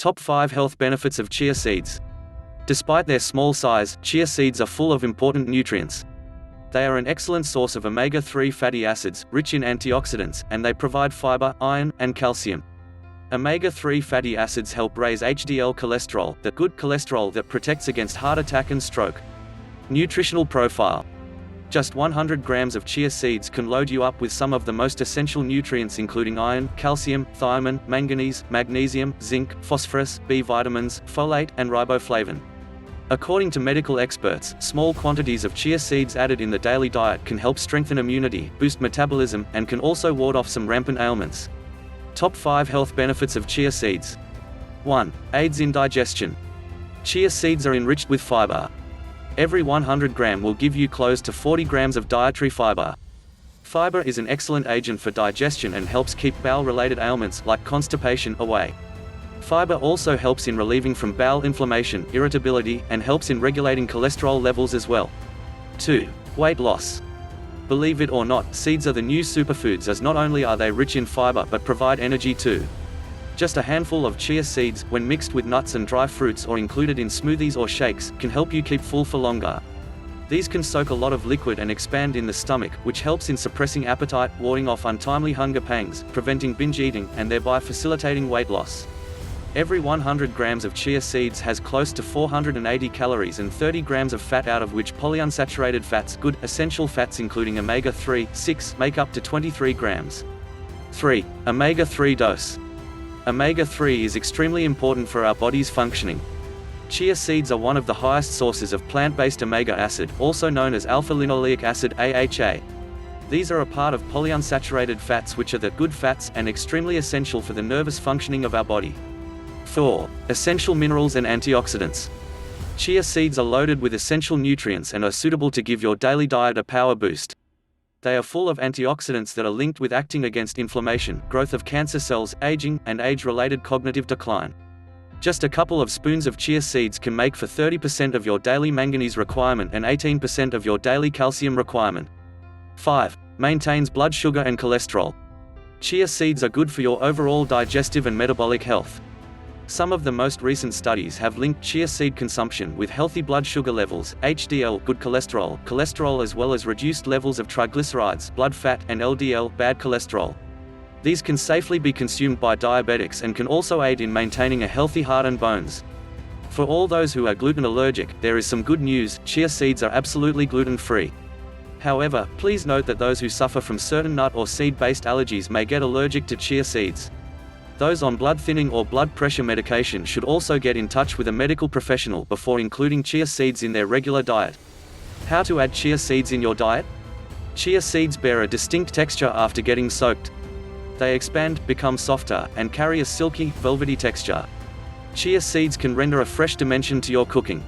Top 5 health benefits of chia seeds. Despite their small size, chia seeds are full of important nutrients. They are an excellent source of omega-3 fatty acids, rich in antioxidants, and they provide fiber, iron, and calcium. Omega-3 fatty acids help raise HDL cholesterol, the good cholesterol that protects against heart attack and stroke. Nutritional profile. Just 100 grams of chia seeds can load you up with some of the most essential nutrients including iron, calcium, thiamine, manganese, magnesium, zinc, phosphorus, B vitamins, folate, and riboflavin. According to medical experts, small quantities of chia seeds added in the daily diet can help strengthen immunity, boost metabolism, and can also ward off some rampant ailments. Top 5 health benefits of chia seeds. 1. Aids in digestion. Chia seeds are enriched with fiber. Every 100 gram will give you close to 40 grams of dietary fiber. Fiber is an excellent agent for digestion and helps keep bowel-related ailments like constipation away. Fiber also helps in relieving from bowel inflammation, irritability, and helps in regulating cholesterol levels as well. 2. Weight loss. Believe it or not, seeds are the new superfoods as not only are they rich in fiber but provide energy too. Just a handful of chia seeds, when mixed with nuts and dry fruits or included in smoothies or shakes, can help you keep full for longer. These can soak a lot of liquid and expand in the stomach, which helps in suppressing appetite, warding off untimely hunger pangs, preventing binge eating, and thereby facilitating weight loss. Every 100 grams of chia seeds has close to 480 calories and 30 grams of fat, out of which polyunsaturated fats, good, essential fats including omega-3, 6, make up to 23 grams. 3. Omega-3 dose. Omega-3 is extremely important for our body's functioning. Chia seeds are one of the highest sources of plant-based omega acid, also known as alpha-linoleic acid AHA. These are a part of polyunsaturated fats, which are the good fats and extremely essential for the nervous functioning of our body. 4. Essential minerals and antioxidants. Chia seeds are loaded with essential nutrients and are suitable to give your daily diet a power boost. They are full of antioxidants that are linked with acting against inflammation, growth of cancer cells, aging, and age-related cognitive decline. Just a couple of spoons of chia seeds can make for 30% of your daily manganese requirement and 18% of your daily calcium requirement. 5. Maintains blood sugar and cholesterol. Chia seeds are good for your overall digestive and metabolic health. Some of the most recent studies have linked chia seed consumption with healthy blood sugar levels, HDL, good cholesterol, as well as reduced levels of triglycerides, blood fat, and LDL, bad cholesterol. These can safely be consumed by diabetics and can also aid in maintaining a healthy heart and bones. For all those who are gluten allergic, there is some good news: chia seeds are absolutely gluten-free. However, please note that those who suffer from certain nut or seed-based allergies may get allergic to chia seeds. Those on blood thinning or blood pressure medication should also get in touch with a medical professional before including chia seeds in their regular diet. How to add chia seeds in your diet? Chia seeds bear a distinct texture after getting soaked. They expand, become softer, and carry a silky, velvety texture. Chia seeds can render a fresh dimension to your cooking.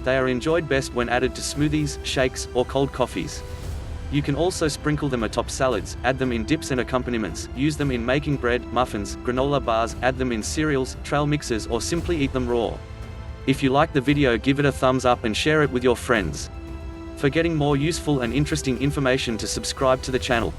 They are enjoyed best when added to smoothies, shakes, or cold coffees. You can also sprinkle them atop salads, add them in dips and accompaniments, use them in making bread, muffins, granola bars, add them in cereals, trail mixes, or simply eat them raw. If you like the video, give it a thumbs up and share it with your friends. For getting more useful and interesting information, to subscribe to the channel.